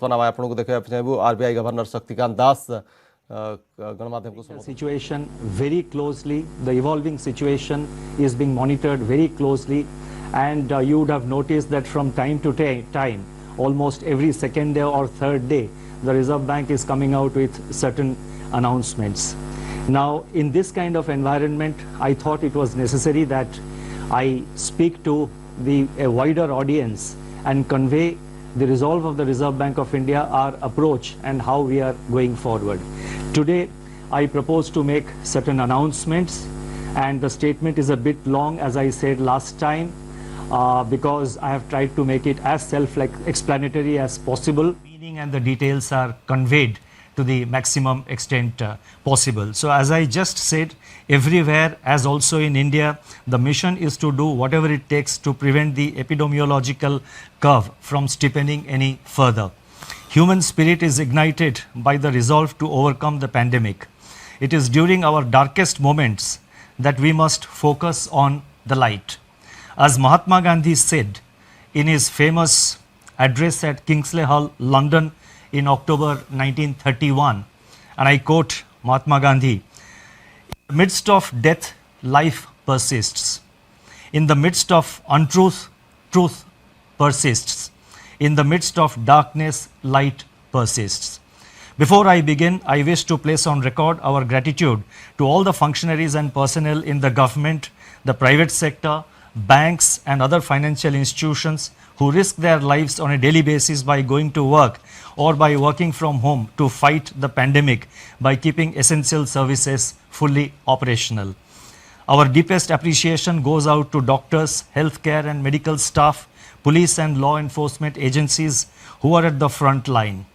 आपको देखा चाहूँ आरबीआई गवर्नर शक्तिकांत दास गणमाध्यम को situation very closely. The evolving situation is being monitored very closely, and you would have noticed that from time to time, almost every second day or third day, the Reserve Bank is coming out with certain announcements. Now, in this kind of environment, I thought it was necessary that I speak to a wider audience and convey the resolve of the Reserve Bank of India, our approach, and how we are going forward. Today, I propose to make certain announcements, and the statement is a bit long, as I said last time, because I have tried to make it as self-explanatory as possible. Meaning and the details are conveyed to the maximum extent possible. So as I just said, everywhere, as also in India, the mission is to do whatever it takes to prevent the epidemiological curve from steepening any further. Human spirit is ignited by the resolve to overcome the pandemic. It is during our darkest moments that we must focus on the light. As Mahatma Gandhi said in his famous address at Kingsley Hall, London, in October 1931, and I quote Mahatma Gandhi, "In the midst of death, life persists. In the midst of untruth, truth persists. In the midst of darkness, light persists." Before I begin, I wish to place on record our gratitude to all the functionaries and personnel in the government, the private sector, banks and other financial institutions who risk their lives on a daily basis by going to work or by working from home to fight the pandemic by keeping essential services fully operational. Our deepest appreciation goes out to doctors, healthcare and medical staff, police and law enforcement agencies who are at the front line.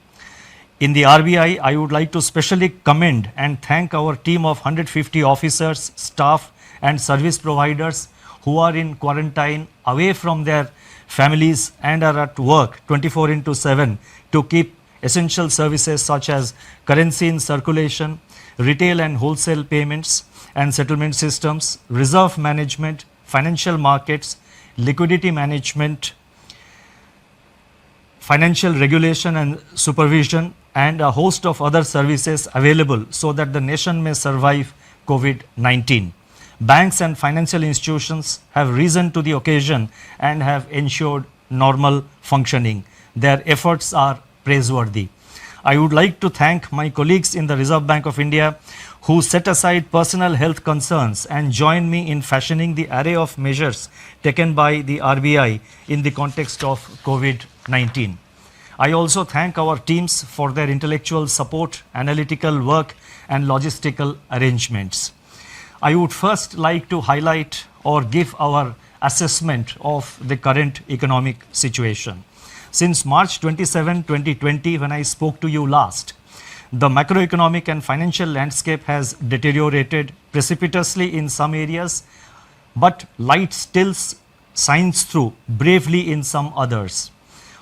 In the RBI, I would like to specially commend and thank our team of 150 officers, staff and service providers who are in quarantine away from their families and are at work 24/7 to keep essential services such as currency in circulation, retail and wholesale payments and settlement systems, reserve management, financial markets, liquidity management, financial regulation and supervision, and a host of other services available so that the nation may survive COVID-19. Banks and financial institutions have risen to the occasion and have ensured normal functioning. Their efforts are praiseworthy. I would like to thank my colleagues in the Reserve Bank of India who set aside personal health concerns and joined me in fashioning the array of measures taken by the RBI in the context of COVID-19. I also thank our teams for their intellectual support, analytical work and logistical arrangements. I would first like to highlight or give our assessment of the current economic situation. Since March 27, 2020, when I spoke to you last, the macroeconomic and financial landscape has deteriorated precipitously in some areas, but light still shines through bravely in some others.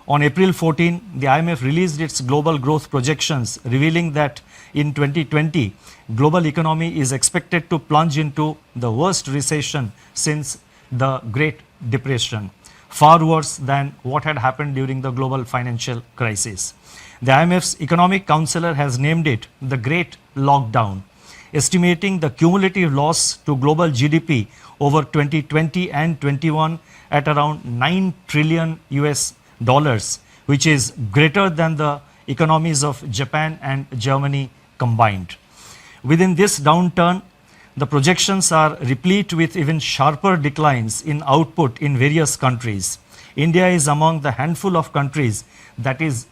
On April 14, the IMF released its global growth projections, revealing that in 2020, global economy is expected to plunge into the worst recession since the Great Depression, far worse than what had happened during the global financial crisis. The IMF's economic counselor has named it the Great Lockdown, estimating the cumulative loss to global GDP over 2020 and 21 at around $9 trillion, which is greater than the economies of Japan and Germany combined. Within this downturn, the projections are replete with even sharper declines in output in various countries. India is among the handful of countries that is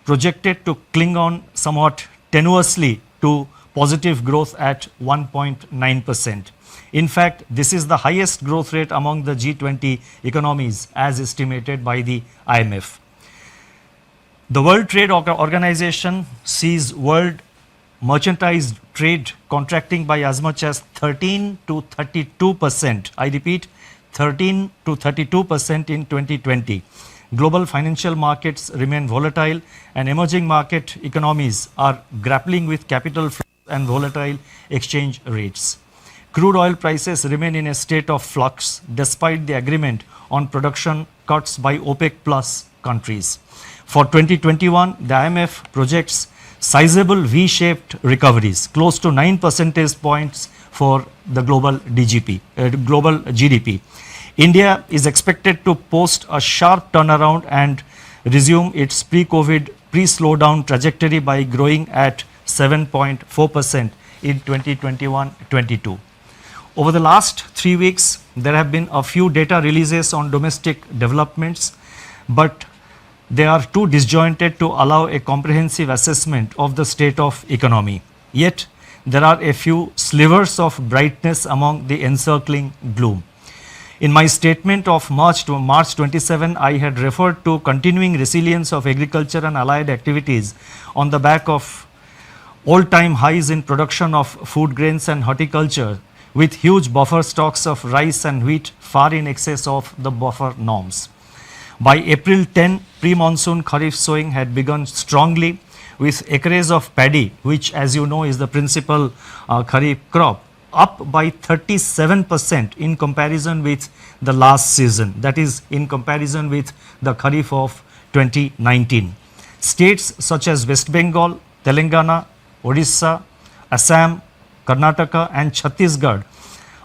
projected to cling on somewhat tenuously to positive growth at 1.9%. In fact, this is the highest growth rate among the G20 economies as estimated by the IMF. The World Trade Organization sees world merchandise trade contracting by as much as 13 to 32%. I repeat, 13 to 32% in 2020. Global financial markets remain volatile and emerging market economies are grappling with capital flows and volatile exchange rates. Crude oil prices remain in a state of flux despite the agreement on production cuts by OPEC plus countries. For 2021, the IMF projects sizable V-shaped recoveries, close to 9 percentage points for the global GDP. India is expected to post a sharp turnaround and resume its pre-COVID, pre-slowdown trajectory by growing at 7.4% in 2021-22. Over the last 3 weeks, there have been a few data releases on domestic developments, but they are too disjointed to allow a comprehensive assessment of the state of economy. Yet, there are a few slivers of brightness among the encircling gloom. In my statement of March 27, I had referred to continuing resilience of agriculture and allied activities on the back of all-time highs in production of food grains and horticulture, with huge buffer stocks of rice and wheat far in excess of the buffer norms. By April 10, pre-monsoon Kharif sowing had begun strongly, with acreage of paddy, which as you know is the principal Kharif crop, up by 37% in comparison with the last season, that is in comparison with the Kharif of 2019. States such as West Bengal, Telangana, Odisha, Assam, Karnataka and Chhattisgarh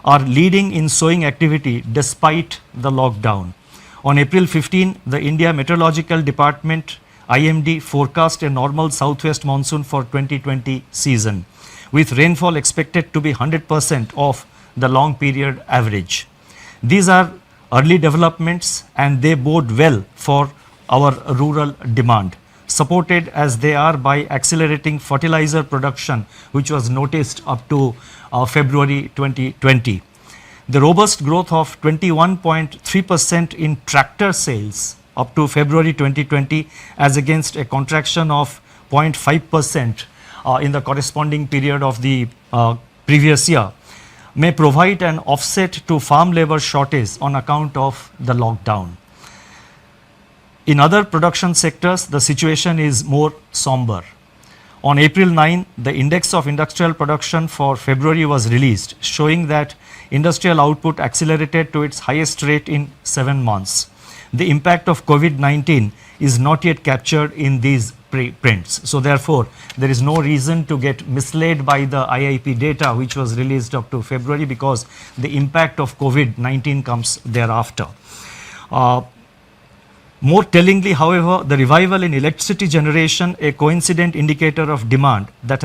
are leading in sowing activity despite the lockdown. On April 15, the India Meteorological Department IMD forecast a normal southwest monsoon for 2020 season, with rainfall expected to be 100% of the long period average. These are early developments and they bode well for our rural demand, supported as they are by accelerating fertilizer production, which was noticed up to February 2020. The robust growth of 21.3% in tractor sales up to February 2020 as against a contraction of 0.5% in the corresponding period of the previous year may provide an offset to farm labor shortage on account of the lockdown. In other production sectors, the situation is more somber. On April 9, the Index of Industrial Production for February was released, showing that industrial output accelerated to its highest rate in 7 months. The impact of COVID-19 is not yet captured in these prints. So therefore, there is no reason to get misled by the IIP data which was released up to February, because the impact of COVID-19 comes thereafter. More tellingly, however, the revival in electricity generation, a coincident indicator of demand that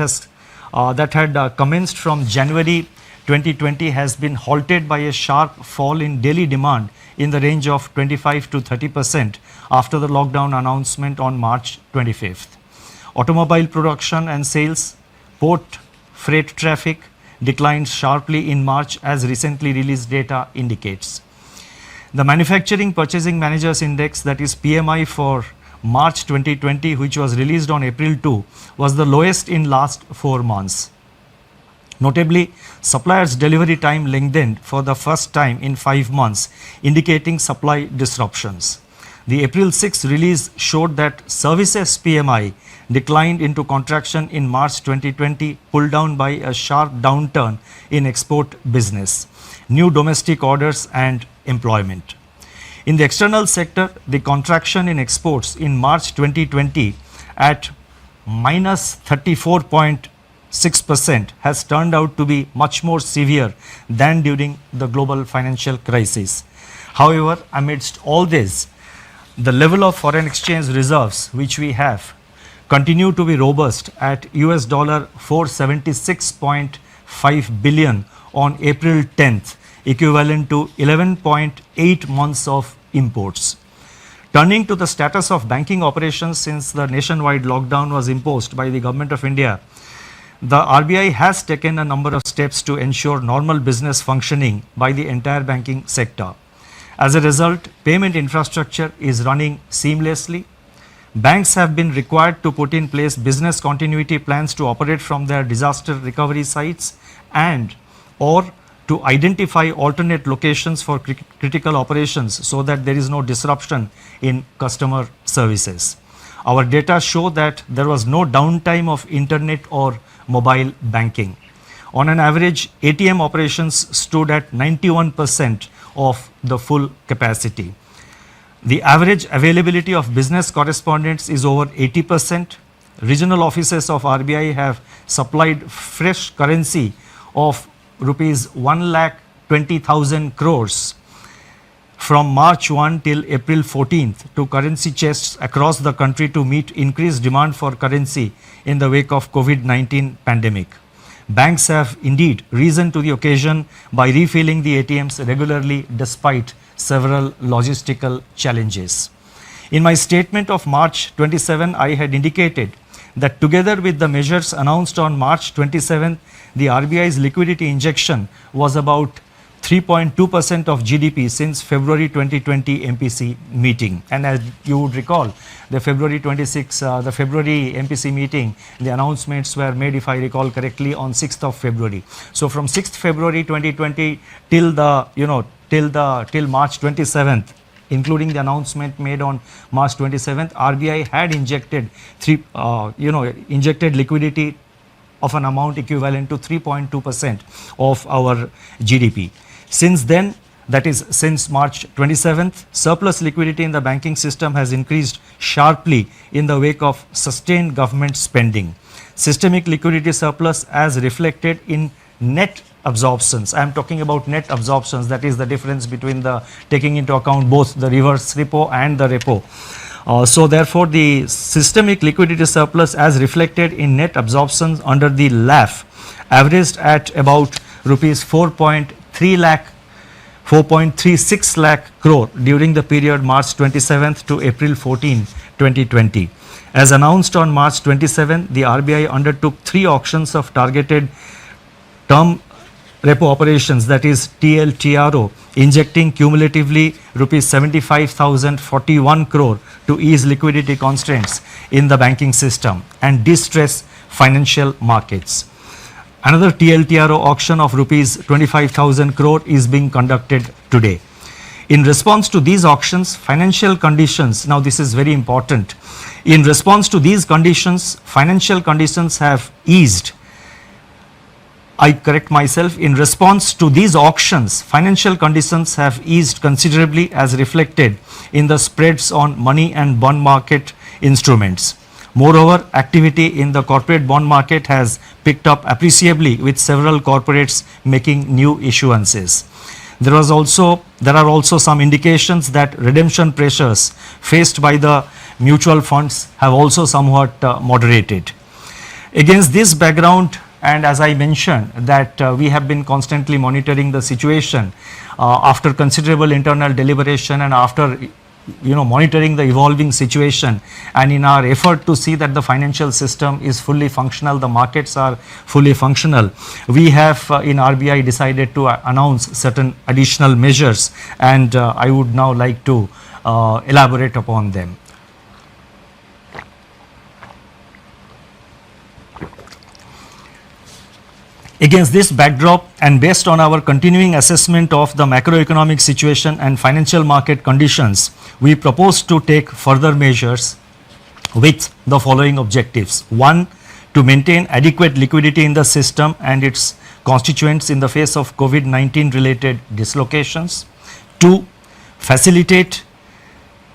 had commenced from January 2020, has been halted by a sharp fall in daily demand in the range of 25 to 30% after the lockdown announcement on March 25th. Automobile production and sales, port freight traffic declined sharply in March, as recently released data indicates. The Manufacturing Purchasing Managers Index, that is PMI, for March 2020, which was released on April 2, was the lowest in last 4 months. Notably, suppliers' delivery time lengthened for the first time in 5 months, indicating supply disruptions. The April 6 release showed that services PMI declined into contraction in March 2020, pulled down by a sharp downturn in export business, new domestic orders and employment. In the external sector, the contraction in exports in March 2020 at minus 34.6% has turned out to be much more severe than during the global financial crisis. However, amidst all this, the level of foreign exchange reserves which we have continue to be robust at US dollar 476.5 billion on April 10th, equivalent to 11.8 months of imports. Turning to the status of banking operations since the nationwide lockdown was imposed by the Government of India, the RBI has taken a number of steps to ensure normal business functioning by the entire banking sector. As a result, payment infrastructure is running seamlessly. Banks have been required to put in place business continuity plans to operate from their disaster recovery sites and or to identify alternate locations for critical operations so that there is no disruption in customer services. Our data show that there was no downtime of internet or mobile banking. On an average, ATM operations stood at 91% of the full capacity. The average availability of business correspondents is over 80%. Regional offices of RBI have supplied fresh currency of rupees 1,20,000 crores from March 1 till April 14th to currency chests across the country to meet increased demand for currency in the wake of COVID-19 pandemic. Banks have indeed risen to the occasion by refilling the ATMs regularly despite several logistical challenges. In my statement of March 27, I had indicated that together with the measures announced on March 27, the RBI's liquidity injection was about 3.2% of GDP since February 2020 MPC meeting. And as you would recall, the February MPC meeting, the announcements were made, if I recall correctly, on 6th of February. So from 6th February 2020 till March 27th, including the announcement made on March 27th, RBI had injected liquidity of an amount equivalent to 3.2% of our GDP. Since then, that is since March 27th, surplus liquidity in the banking system has increased sharply in the wake of sustained government spending. Systemic liquidity surplus as reflected in net absorptions. I am talking about net absorptions, that is the difference between the taking into account both the reverse repo and the repo. So therefore, the systemic liquidity surplus as reflected in net absorptions under the LAF averaged at about rupees 4.36 lakh crore during the period March 27th to April 14, 2020. As announced on March 27, the RBI undertook 3 auctions of targeted term repo operations, that is TLTRO, injecting cumulatively rupees 75,041 crore to ease liquidity constraints in the banking system and distress financial markets. Another TLTRO auction of rupees 25,000 crore is being conducted today. In response to these auctions, financial conditions, now this is very important, in response to these conditions, financial conditions have eased. I correct myself, in response to these auctions, financial conditions have eased considerably as reflected in the spreads on money and bond market instruments. Moreover, activity in the corporate bond market has picked up appreciably with several corporates making new issuances. There are also some indications that redemption pressures faced by the mutual funds have also somewhat moderated. Against this background, and as I mentioned that we have been constantly monitoring the situation after considerable internal deliberation and after monitoring the evolving situation, and in our effort to see that the financial system is fully functional, the markets are fully functional, we have in RBI decided to announce certain additional measures, and I would now like to elaborate upon them. Against this backdrop and based on our continuing assessment of the macroeconomic situation and financial market conditions, we propose to take further measures with the following objectives. 1. To maintain adequate liquidity in the system and its constituents in the face of COVID-19 related dislocations. 2. Facilitate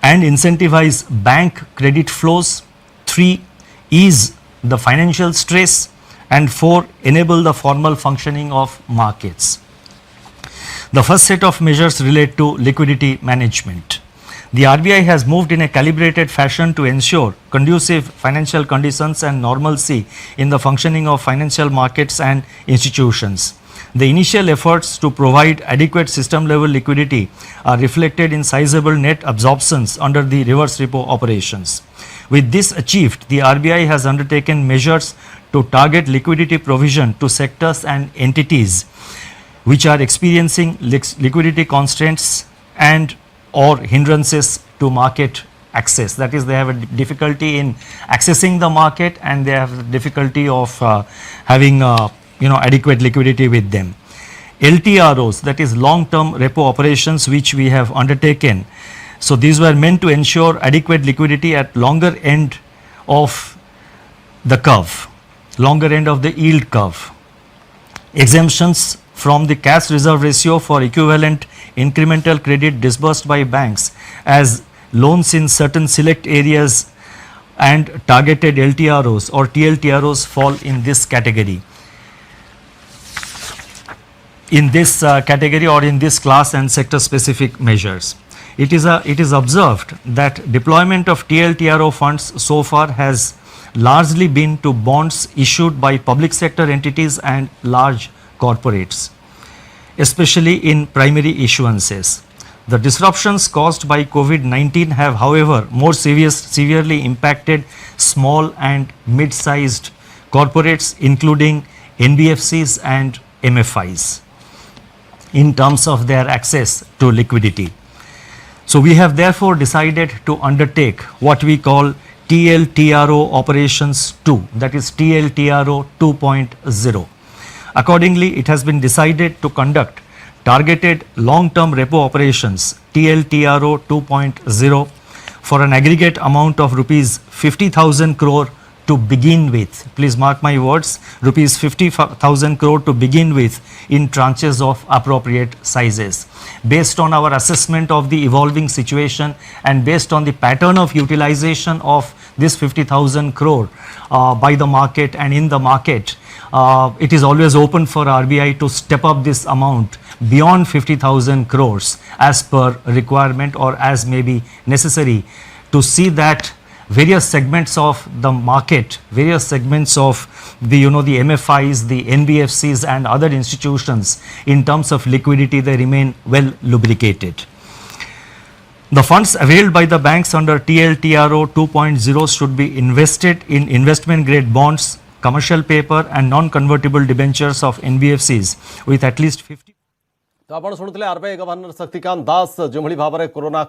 and incentivize bank credit flows. 3. Ease the financial stress. And 4. Enable the formal functioning of markets. The first set of measures relate to liquidity management. The RBI has moved in a calibrated fashion to ensure conducive financial conditions and normalcy in the functioning of financial markets and institutions. The initial efforts to provide adequate system level liquidity are reflected in sizable net absorptions under the reverse repo operations. With this achieved, the RBI has undertaken measures to target liquidity provision to sectors and entities which are experiencing liquidity constraints and or hindrances to market access. That is, they have a difficulty in accessing the market and they have difficulty of having adequate liquidity with them. LTROs, that is long-term repo operations, which we have undertaken. So these were meant to ensure adequate liquidity at longer end of the curve, longer end of the yield curve. Exemptions from the cash reserve ratio for equivalent incremental credit disbursed by banks as loans in certain select areas and targeted LTROs or TLTROs fall in this category. In this category or in this class and sector specific measures. It is observed that deployment of TLTRO funds so far has largely been to bonds issued by public sector entities and large corporates, especially in primary issuances. The disruptions caused by COVID-19 have, however, more severely impacted small and mid-sized corporates, including NBFCs and MFIs, in terms of their access to liquidity. So we have therefore decided to undertake what we call TLTRO operations 2, that is TLTRO 2.0. Accordingly, it has been decided to conduct targeted long-term repo operations TLTRO 2.0 for an aggregate amount of rupees 50,000 crore to begin with. Please mark my words, rupees 50,000 crore to begin with in tranches of appropriate sizes. Based on our assessment of the evolving situation and based on the pattern of utilization of this 50,000 crore by the market and in the market, it is always open for RBI to step up this amount beyond 50,000 crores as per requirement or as may be necessary to see that various segments of the market, various segments of the MFIs, the NBFCs and other institutions in terms of liquidity, they remain well lubricated. The funds availed by the banks under TLTRO 2.0 should be invested in investment grade bonds, commercial paper and non-convertible debentures of NBFCs with at least 50. तो आपण शुणुले RBI governor Shaktikanta Das जो भाव में corona